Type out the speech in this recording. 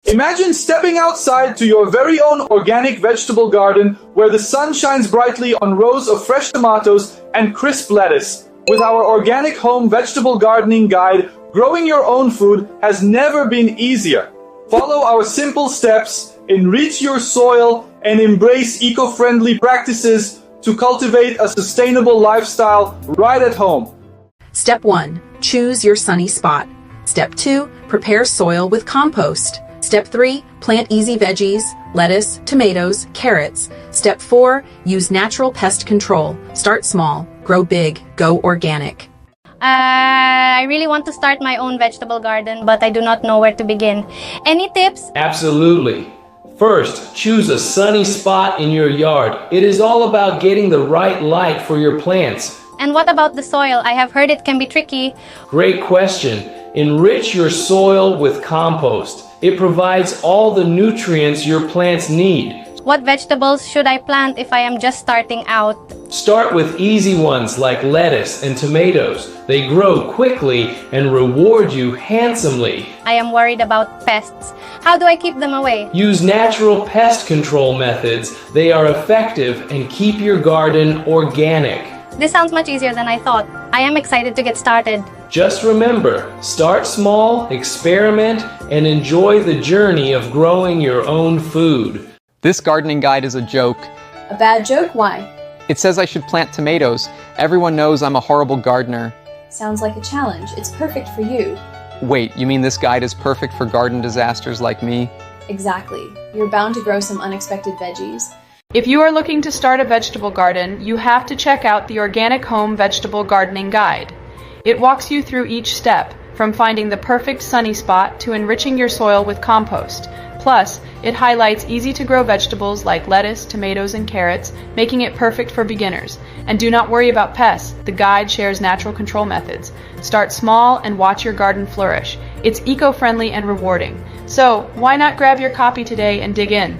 Imagine stepping outside to your very own organic vegetable garden where the sun shines brightly on rows of fresh tomatoes and crisp lettuce. With our organic home vegetable gardening guide, growing your own food has never been easier. Follow our simple steps, enrich your soil, and embrace eco-friendly practices to cultivate a sustainable lifestyle right at home. Step 1. Choose your sunny spot. Step 2. Prepare soil with compost. Step 3. Plant easy veggies, lettuce, tomatoes, carrots. Step 4. Use natural pest control. Start small, grow big, go organic. I really want to start my own vegetable garden, but I do not know where to begin. Any tips? Absolutely. First, choose a sunny spot in your yard. It is all about getting the right light for your plants. And what about the soil? I have heard it can be tricky. Great question. Enrich your soil with compost. It provides all the nutrients your plants need. What vegetables should I plant if I am just starting out? Start with easy ones like lettuce and tomatoes. They grow quickly and reward you handsomely. I am worried about pests. How do I keep them away? Use natural pest control methods. They are effective and keep your garden organic. This sounds much easier than I thought. I am excited to get started. Just remember, start small, experiment, and enjoy the journey of growing your own food. This gardening guide is a joke. A bad joke? Why? It says I should plant tomatoes. Everyone knows I'm a horrible gardener. Sounds like a challenge. It's perfect for you. Wait, you mean this guide is perfect for garden disasters like me? Exactly. You're bound to grow some unexpected veggies. If you are looking to start a vegetable garden, you have to check out the Organic Home Vegetable Gardening Guide. It walks you through each step, from finding the perfect sunny spot to enriching your soil with compost. Plus, it highlights easy-to-grow vegetables like lettuce, tomatoes, and carrots, making it perfect for beginners. And do not worry about pests. The guide shares natural control methods. Start small and watch your garden flourish. It's eco-friendly and rewarding. So, why not grab your copy today and dig in?